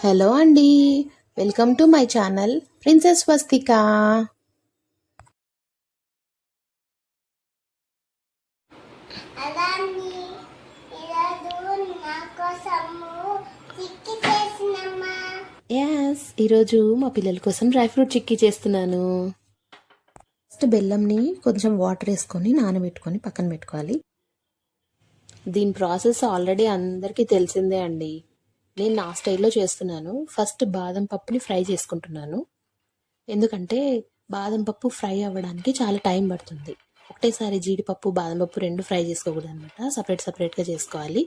Hello అండి. Welcome to my channel princess Swastika. అలాని ఈరోజు నా కోసము చిక్కి చేసినమ్మా. ఈరోజు మా పిల్లల కోసం డ్రై ఫ్రూట్ చిక్కీ చేస్తున్నాను. ఫస్ట్ బెల్లంని కొంచెం వాటర్ వేసుకొని నానబెట్టుకొని పక్కన పెట్టుకోవాలి. దీని ప్రాసెస్ ఆల్రెడీ అందరికీ తెలిసిందే అండి. నేను నా స్టైల్లో చేస్తున్నాను. ఫస్ట్ బాదం పప్పుని ఫ్రై చేసుకుంటున్నాను. ఎందుకంటే బాదం పప్పు ఫ్రై అవ్వడానికి చాలా టైం పడుతుంది. ఒకటేసారి జీడిపప్పు బాదం పప్పు రెండు ఫ్రై చేసుకోకూడదు అనమాట. సపరేట్గా చేసుకోవాలి.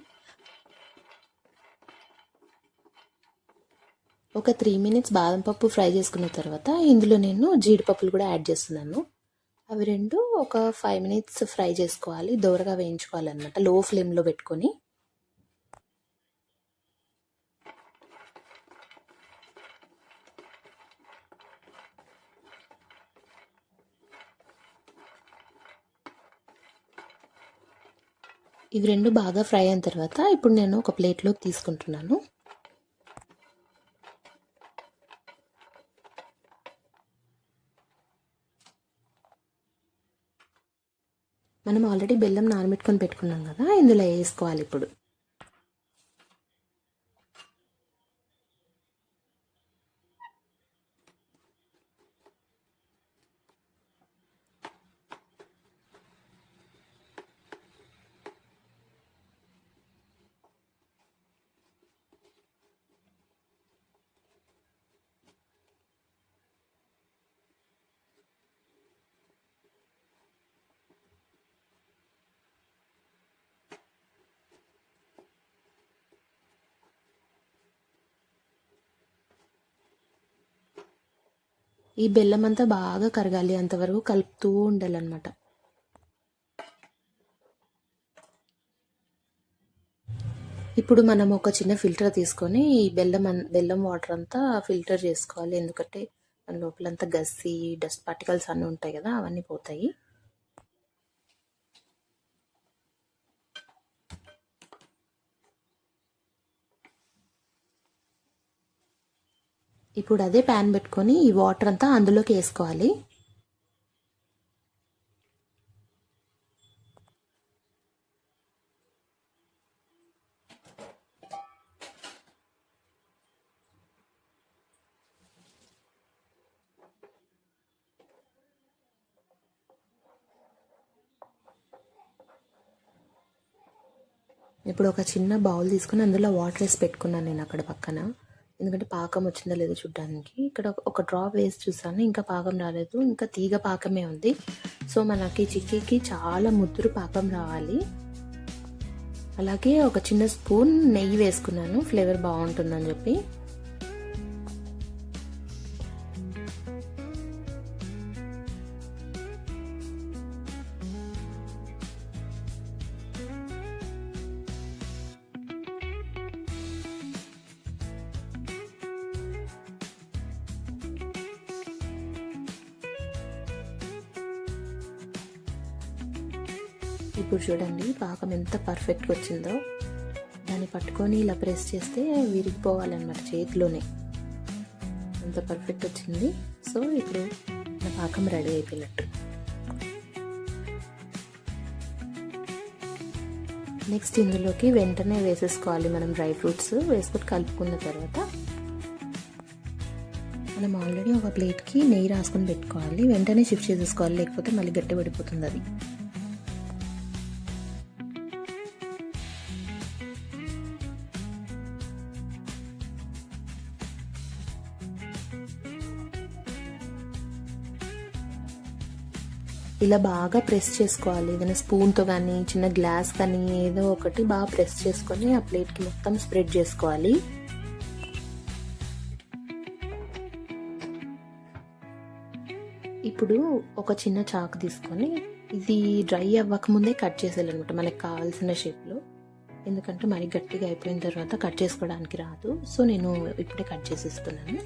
ఒక 3 minutes బాదం పప్పు ఫ్రై చేసుకున్న తర్వాత ఇందులో నేను జీడిపప్పులు కూడా యాడ్ చేస్తున్నాను. అవి రెండు ఒక 5 minutes ఫ్రై చేసుకోవాలి. దోరగా వేయించుకోవాలన్నమాట, లో ఫ్లేమ్లో పెట్టుకొని. ఇవి రెండు బాగా ఫ్రై అయిన తర్వాత ఇప్పుడు నేను ఒక ప్లేట్లోకి తీసుకుంటున్నాను. మనం ఆల్రెడీ బెల్లం నానబెట్టుకొని పెట్టుకున్నాం కదా, ఇందులో వేసుకోవాలి ఇప్పుడు. ఈ బెల్లం అంతా బాగా కరగాలి, అంతవరకు కలుపుతూ ఉండాలన్నమాట. ఇప్పుడు మనం ఒక చిన్న ఫిల్టర్ తీసుకొని ఈ బెల్లం వాటర్ అంతా ఫిల్టర్ చేసుకోవాలి. ఎందుకంటే మన లోపలంతా గస్సి డస్ట్ పార్టికల్స్ అన్నీ ఉంటాయి కదా, అవన్నీ పోతాయి. ఇప్పుడు అదే ప్యాన్ పెట్టుకొని ఈ వాటర్ అంతా అందులోకి వేసుకోవాలి. ఇప్పుడు ఒక చిన్న బౌల్ తీసుకుని అందులో వాటర్ వేసి పెట్టుకున్నాను నేను అక్కడ పక్కన. ఎందుకంటే పాకం వచ్చిందో లేదో చూడడానికి. ఇక్కడ ఒక డ్రాప్ వేసి చూసాను, ఇంకా పాకం రాలేదు, ఇంకా తీగ పాకమే ఉంది. సో మనకి చిక్కీకి చాలా ముద్దురు పాకం రావాలి. అలాగే ఒక చిన్న స్పూన్ నెయ్యి వేసుకున్నాను, ఫ్లేవర్ బాగుంటుందని చెప్పి. ఇప్పుడు చూడండి పాకం ఎంత పర్ఫెక్ట్గా వచ్చిందో. దాన్ని పట్టుకొని ఇలా ప్రెస్ చేస్తే విరిగిపోవాలన్నమాట చేతిలోనే, అంత పర్ఫెక్ట్ వచ్చింది. సో ఇప్పుడు నా పాకం రెడీ అయిపోయినట్టు. నెక్స్ట్ ఇందులోకి వెంటనే వేసేసుకోవాలి మనం డ్రై ఫ్రూట్స్. వేసుకొని కలుపుకున్న తర్వాత మనం ఆల్రెడీ ఒక ప్లేట్కి నెయ్యి రాసుకొని పెట్టుకోవాలి. వెంటనే షిఫ్ట్ చేసేసుకోవాలి, లేకపోతే మళ్ళీ గట్టి పడిపోతుంది అది. ఇలా బాగా ప్రెస్ చేసుకోవాలి. ఏదైనా స్పూన్తో కానీ చిన్న గ్లాస్ కానీ ఏదో ఒకటి బాగా ప్రెస్ చేసుకొని ఆ ప్లేట్కి మొత్తం స్ప్రెడ్ చేసుకోవాలి. ఇప్పుడు ఒక చిన్న చాకు తీసుకొని ఇది డ్రై అవ్వకముందే కట్ చేసేయాలన్నమాట మనకు కావాల్సిన షేప్లో. ఎందుకంటే మరి గట్టిగా అయిపోయిన తర్వాత కట్ చేసుకోవడానికి రాదు. సో నేను ఇప్పుడే కట్ చేసేస్తున్నాను.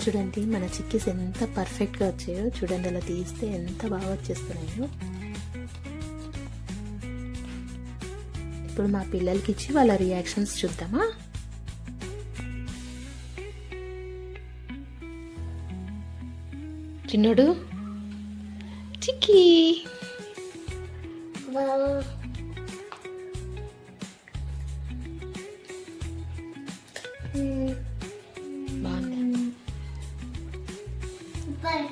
చూడండి మన చిక్కీస్ ఎంత పర్ఫెక్ట్గా వచ్చాయో చూడండి, అలా తీస్తే ఎంత బాగా వచ్చేస్తున్నాయో. ఇప్పుడు మా పిల్లలకి ఇచ్చి వాళ్ళ రియాక్షన్స్ చూద్దామా. చిన్నోడు చిక్కీ బాబు బాగుంది. Super.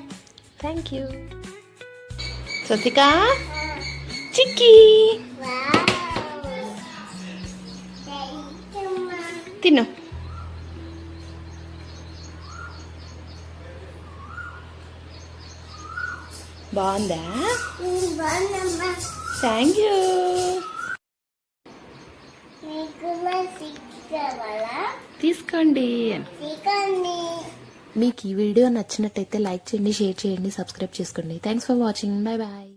Thank you. Swathika chikki wow. Thank you అమ్మా. తిను. బాగుందా? బాగుందమ్మా. Thank you. మీకు మా సిక్స్ కావాలా? తీసుకోండి. తీసుకోండి. మీకు ఈ వీడియో నచ్చినట్టయితే లైక్ చేయండి, షేర్ చేయండి, సబ్స్క్రైబ్ చేసుకోండి. Thanks for watching. Bye bye.